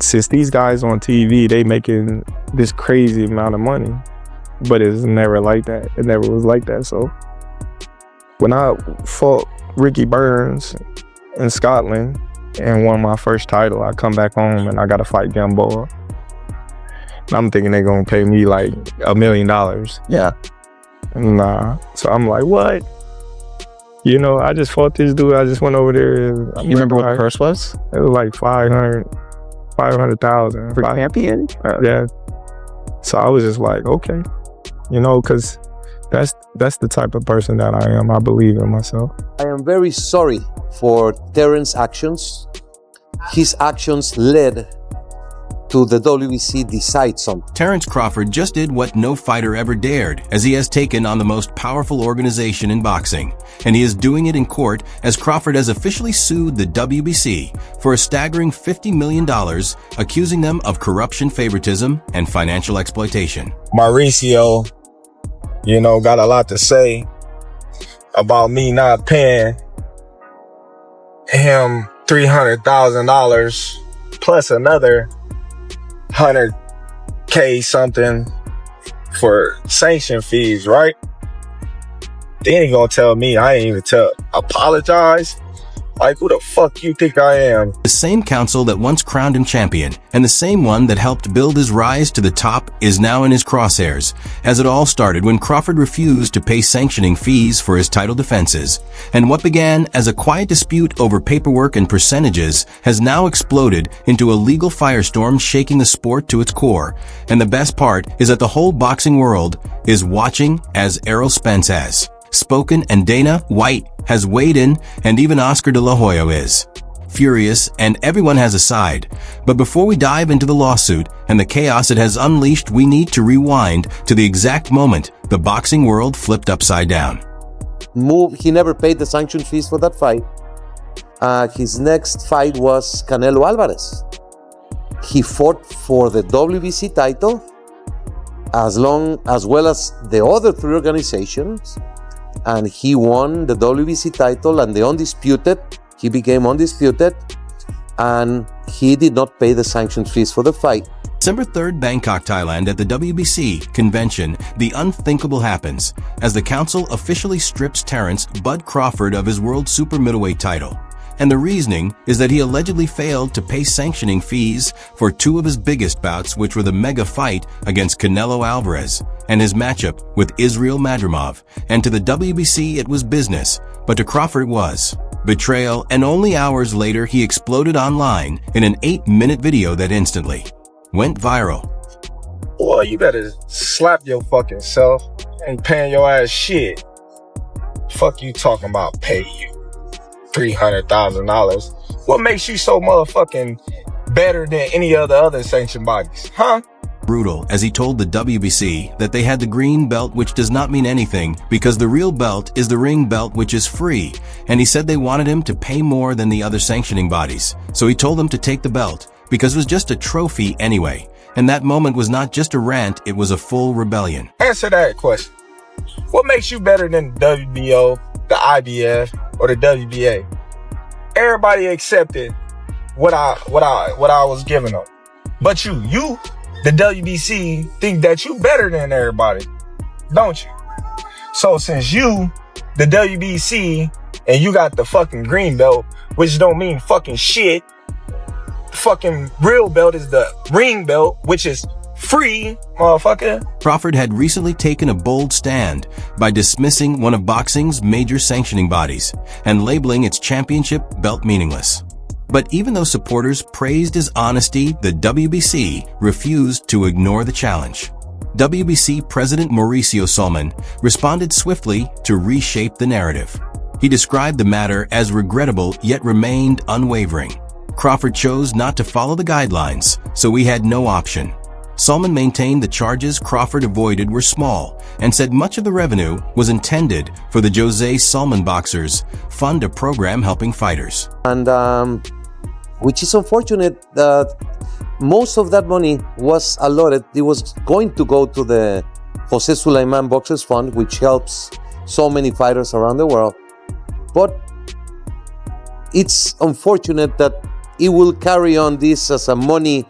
since these guys on TV, they making this crazy amount of money, but it's never like that. It never was like that. So when I fought Ricky Burns in Scotland and won my first title, I come back home and I got to fight Gamboa. I'm thinking they're gonna pay me like $1 million. Yeah. Nah. So I'm like, what? You know, I just fought this dude. I just went over there. And You remember what the purse was? It was like 500,000 For champion? Yeah. So I was just like, okay, you know, because that's the type of person that I am. I believe in myself. I am very sorry for Terence's actions. His actions led to the WBC decide something. Terence Crawford just did what no fighter ever dared, as he has taken on the most powerful organization in boxing. And he is doing it in court, as Crawford has officially sued the WBC for a staggering $50 million, accusing them of corruption, favoritism, and financial exploitation. Mauricio, you know, got a lot to say about me not paying him $300,000 plus another $100K something for sanction fees, right? They ain't gonna tell me I ain't even apologize. Like, who the fuck you think I am? The same council that once crowned him champion, and the same one that helped build his rise to the top, is now in his crosshairs, as it all started when Crawford refused to pay sanctioning fees for his title defenses. And what began as a quiet dispute over paperwork and percentages has now exploded into a legal firestorm shaking the sport to its core. And the best part is that the whole boxing world is watching, as Errol Spence has spoken, and Dana White has weighed in, and even Oscar de la Hoya is furious, and everyone has a side. But before we dive into the lawsuit and the chaos it has unleashed, we need to rewind to the exact moment the boxing world flipped upside down. He never paid the sanction fees for that fight. His next fight was Canelo Alvarez. He fought for the WBC title as well as the other three organizations, and he won the WBC title and he became undisputed, and he did not pay the sanction fees for the fight. December 3rd, Bangkok, Thailand, at the WBC convention, the unthinkable happens as the council officially strips Terence "Bud" Crawford of his world super middleweight title. And the reasoning is that he allegedly failed to pay sanctioning fees for two of his biggest bouts, which were the mega fight against Canelo Alvarez and his matchup with Israel Madrimov. And to the WBC it was business, but to Crawford it was betrayal, and only hours later he exploded online in an 8-minute video that instantly went viral. Boy, you better slap your fucking self. Ain't paying your ass shit. Fuck you talking about pay you $300,000. What makes you so motherfucking better than any of the other sanctioned bodies, huh? Brutal, as he told the WBC that they had the green belt, which does not mean anything because the real belt is the ring belt, which is free. And he said they wanted him to pay more than the other sanctioning bodies. So he told them to take the belt because it was just a trophy anyway. And that moment was not just a rant, it was a full rebellion. Answer that question. What makes you better than the WBO, the IBF, or the WBA? Everybody accepted what I was giving them. But you, the WBC, think that you better than everybody, don't you? So since you, the WBC, and you got the fucking green belt, which don't mean fucking shit, fucking real belt is the ring belt, which is free, motherfucker. Crawford had recently taken a bold stand by dismissing one of boxing's major sanctioning bodies and labeling its championship belt meaningless. But even though supporters praised his honesty, the WBC refused to ignore the challenge. WBC President Mauricio Sulman responded swiftly to reshape the narrative. He described the matter as regrettable yet remained unwavering. Crawford chose not to follow the guidelines, so he had no option. Sulman maintained the charges Crawford avoided were small and said much of the revenue was intended for the Jose Sulman Boxers Fund, a program helping fighters. And which is unfortunate that most of that money was allotted. It was going to go to the Jose Sulaiman Boxers Fund, which helps so many fighters around the world. But it's unfortunate that he will carry on this as a money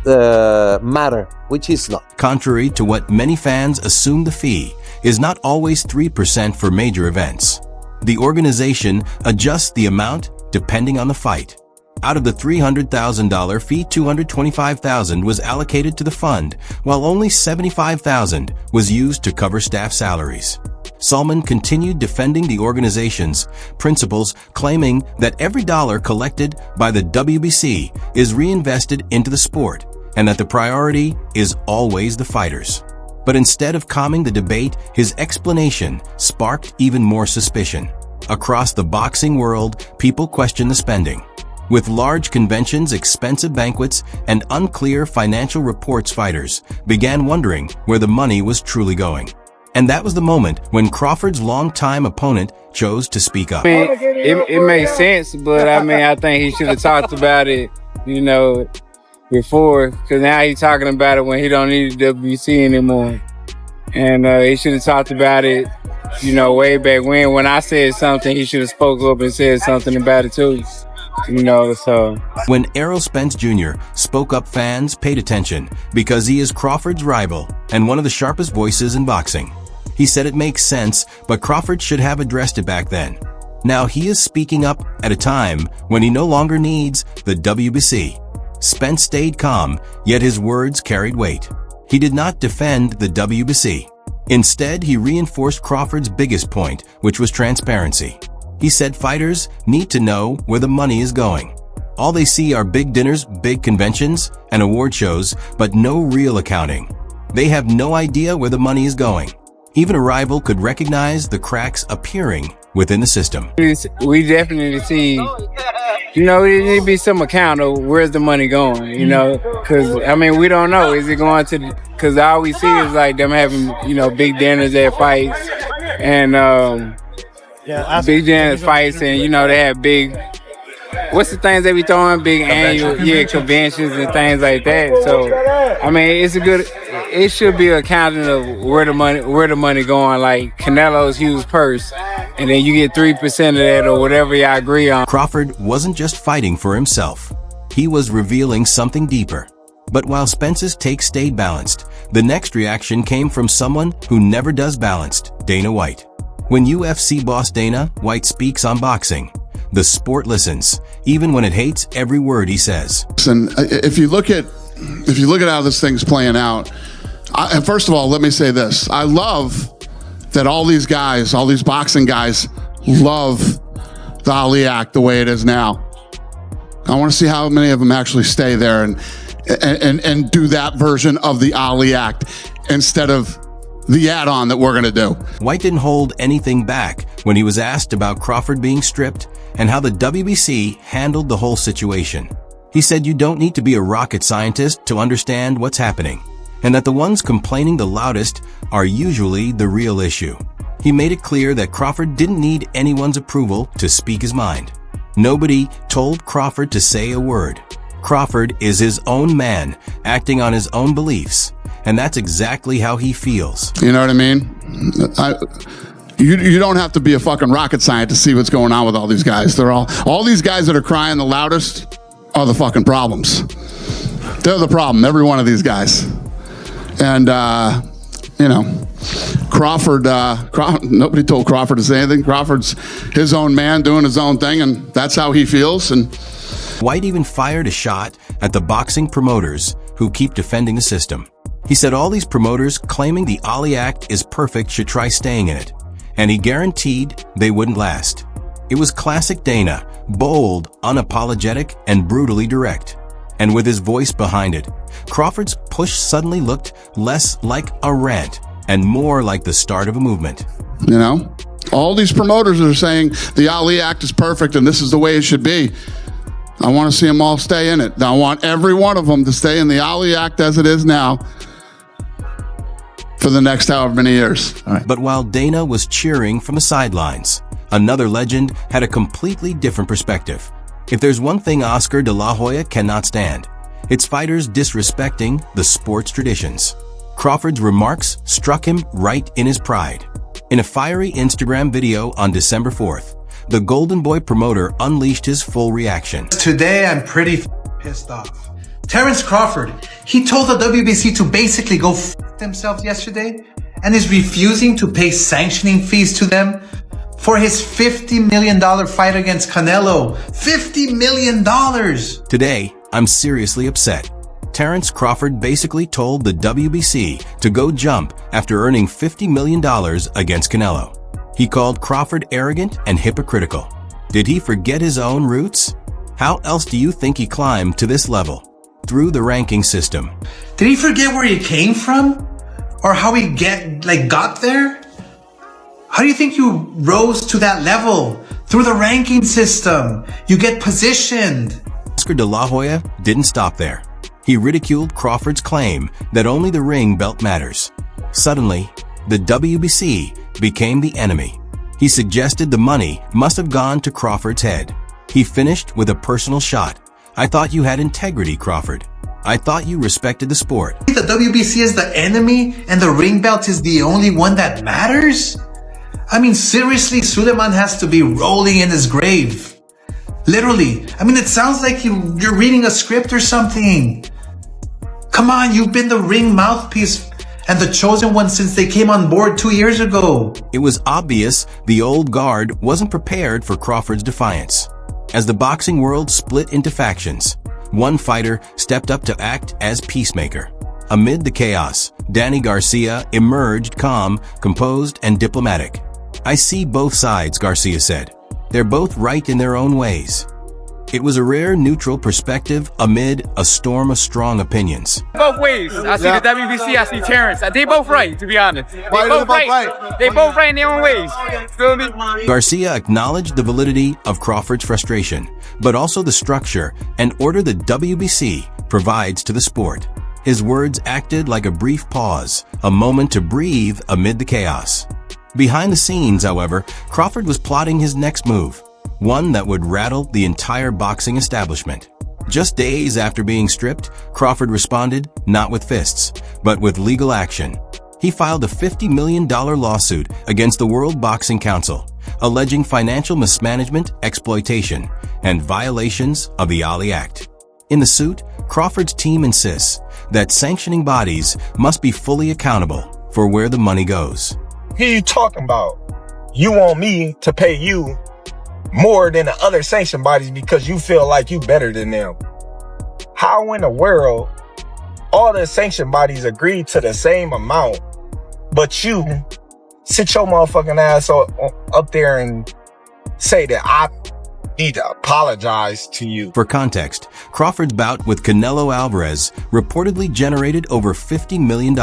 matter, which is not. Contrary to what many fans assume, the fee is not always 3% for major events. The organization adjusts the amount depending on the fight. Out of the $300,000 fee, $225,000 was allocated to the fund, while only $75,000 was used to cover staff salaries. Sulman continued defending the organization's principles, claiming that every dollar collected by the WBC is reinvested into the sport and that the priority is always the fighters. But instead of calming the debate, his explanation sparked even more suspicion. Across the boxing world, people question the spending. With large conventions, expensive banquets, and unclear financial reports, fighters began wondering where the money was truly going. And that was the moment when Crawford's longtime opponent chose to speak up. I mean, it makes sense, but I mean, I think he should have talked about it, before, because now he's talking about it when he don't need the WBC anymore. And he should have talked about it, way back when. When I said something, he should have spoke up and said something about it too. So. When Errol Spence Jr. spoke up, fans paid attention because he is Crawford's rival and one of the sharpest voices in boxing. He said it makes sense, but Crawford should have addressed it back then. Now he is speaking up at a time when he no longer needs the WBC. Spence stayed calm, yet his words carried weight. He did not defend the WBC. Instead, he reinforced Crawford's biggest point, which was transparency. He said fighters need to know where the money is going. All they see are big dinners, big conventions, and award shows, but no real accounting. They have no idea where the money is going. Even a rival could recognize the cracks appearing within the system. We definitely see, there need to be some account of where's the money going, because, we don't know. Is it going to, because all we see is like them having, big dinners at fights and, big dinners fights, and they have big, what's the things they be throwing, big annual conventions and things like that. So it should be accounting of where the money going, like Canelo's huge purse, and then you get 3% of that or whatever y'all agree on. Crawford wasn't just fighting for himself. He was revealing something deeper. But while Spence's take stayed balanced, the next reaction came from someone who never does balanced, Dana White. When UFC boss Dana White speaks on boxing, the sport listens, even when it hates every word he says. And if you look at how this thing's playing out, and first of all, let me say this. I love that all these boxing guys love the Ali Act the way it is now. I want to see how many of them actually stay there and do that version of the Ali Act instead of the add-on that we're going to do. White didn't hold anything back when he was asked about Crawford being stripped and how the WBC handled the whole situation. He said you don't need to be a rocket scientist to understand what's happening, and that the ones complaining the loudest are usually the real issue. He made it clear that Crawford didn't need anyone's approval to speak his mind. Nobody told Crawford to say a word. Crawford is his own man, acting on his own beliefs. And that's exactly how he feels. You know what I mean? You don't have to be a fucking rocket scientist to see what's going on with all these guys. All these guys that are crying the loudest are the fucking problems. They're the problem, every one of these guys. And, Crawford, nobody told Crawford to say anything. Crawford's his own man doing his own thing, and that's how he feels. And White even fired a shot at the boxing promoters who keep defending the system. He said all these promoters claiming the Ali Act is perfect should try staying in it, and he guaranteed they wouldn't last. It was classic Dana, bold, unapologetic, and brutally direct. And with his voice behind it, Crawford's push suddenly looked less like a rant and more like the start of a movement. All these promoters are saying the Ali Act is perfect and this is the way it should be. I want to see them all stay in it. I want every one of them to stay in the Ali Act as it is now for the next however many years. All right. But while Dana was cheering from the sidelines, another legend had a completely different perspective. If there's one thing Oscar de la Hoya cannot stand, it's fighters disrespecting the sport's traditions. Crawford's remarks struck him right in his pride. In a fiery Instagram video on December 4th, the Golden Boy promoter unleashed his full reaction. Today, I'm pretty pissed off. Terence Crawford, he told the WBC to basically go himself yesterday and is refusing to pay sanctioning fees to them for his $50 million fight against Canelo. $50 million! Today, I'm seriously upset. Terence Crawford basically told the WBC to go jump after earning $50 million against Canelo. He called Crawford arrogant and hypocritical. Did he forget his own roots? How else do you think he climbed to this level? Through the ranking system. Did he forget where he came from? Or how he got there? How do you think you rose to that level? Through the ranking system. You get positioned. Oscar de la Hoya didn't stop there. He ridiculed Crawford's claim that only the ring belt matters. Suddenly, the WBC became the enemy. He suggested the money must have gone to Crawford's head. He finished with a personal shot. I thought you had integrity, Crawford. I thought you respected the sport. The WBC is the enemy and the ring belt is the only one that matters? I mean, seriously, Suleiman has to be rolling in his grave. Literally. I mean, it sounds like you're reading a script or something. Come on, you've been the ring mouthpiece and the chosen one since they came on board 2 years ago. It was obvious the old guard wasn't prepared for Crawford's defiance. As the boxing world split into factions, one fighter stepped up to act as peacemaker. Amid the chaos, Danny Garcia emerged calm, composed, and diplomatic. I see both sides, Garcia said. They're both right in their own ways. It was a rare neutral perspective amid a storm of strong opinions. Both ways. I see the WBC, I see Terence. They both right, to be honest. They both right. They both right in their own ways. Feel me? Garcia acknowledged the validity of Crawford's frustration, but also the structure and order the WBC provides to the sport. His words acted like a brief pause, a moment to breathe amid the chaos. Behind the scenes, however, Crawford was plotting his next move, one that would rattle the entire boxing establishment. Just days after being stripped, Crawford responded, not with fists, but with legal action. He filed a $50 million lawsuit against the World Boxing Council, alleging financial mismanagement, exploitation, and violations of the Ali Act. In the suit, Crawford's team insists that sanctioning bodies must be fully accountable for where the money goes. Who you talking about? You want me to pay you more than the other sanction bodies because you feel like you better than them. How in the world all the sanction bodies agree to the same amount, but you sit your motherfucking ass up there and say that I need to apologize to you? For context, Crawford's bout with Canelo Alvarez reportedly generated over $50 million,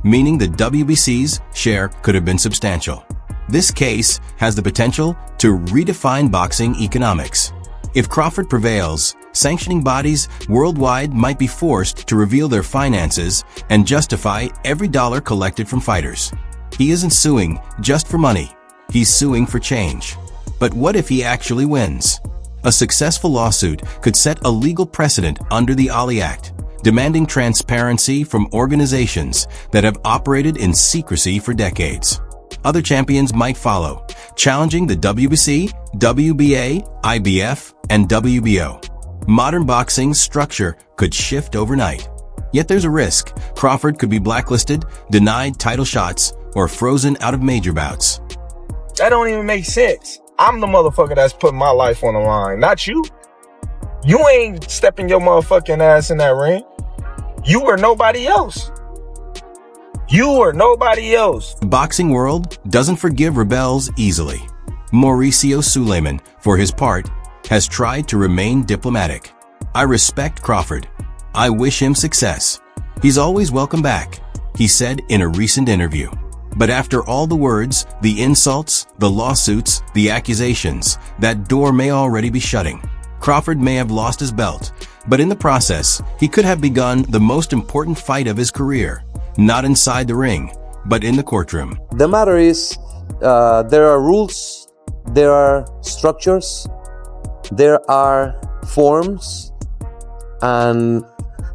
meaning the WBC's share could have been substantial. This case has the potential to redefine boxing economics. If Crawford prevails, sanctioning bodies worldwide might be forced to reveal their finances and justify every dollar collected from fighters. He isn't suing just for money. He's suing for change. But what if he actually wins? A successful lawsuit could set a legal precedent under the Ali Act, demanding transparency from organizations that have operated in secrecy for decades. Other champions might follow, challenging the WBC, WBA, IBF, and WBO. Modern boxing's structure could shift overnight. Yet there's a risk. Crawford could be blacklisted, denied title shots, or frozen out of major bouts. That don't even make sense. I'm the motherfucker that's putting my life on the line, not you. You ain't stepping your motherfucking ass in that ring. You or nobody else. You or nobody else. The boxing world doesn't forgive rebels easily. Mauricio Suleiman, for his part, has tried to remain diplomatic. I respect Crawford. I wish him success. He's always welcome back, he said in a recent interview. But after all the words, the insults, the lawsuits, the accusations, that door may already be shutting. Crawford may have lost his belt, but in the process, he could have begun the most important fight of his career. Not inside the ring, but in the courtroom. The matter is, there are rules, there are structures, there are forms, and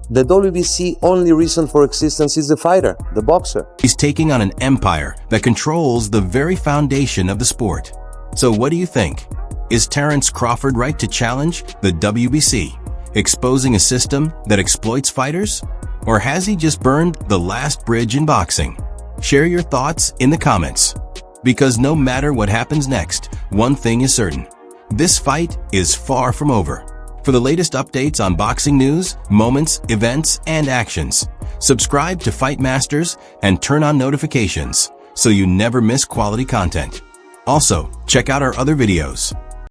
the WBC only reason for existence is the fighter, the boxer. He's taking on an empire that controls the very foundation of the sport. So what do you think? Is Terence Crawford right to challenge the WBC, exposing a system that exploits fighters? Or has he just burned the last bridge in boxing? Share your thoughts in the comments. Because no matter what happens next, one thing is certain. This fight is far from over. For the latest updates on boxing news, moments, events, and actions, subscribe to Fight Masters and turn on notifications so you never miss quality content. Also, check out our other videos.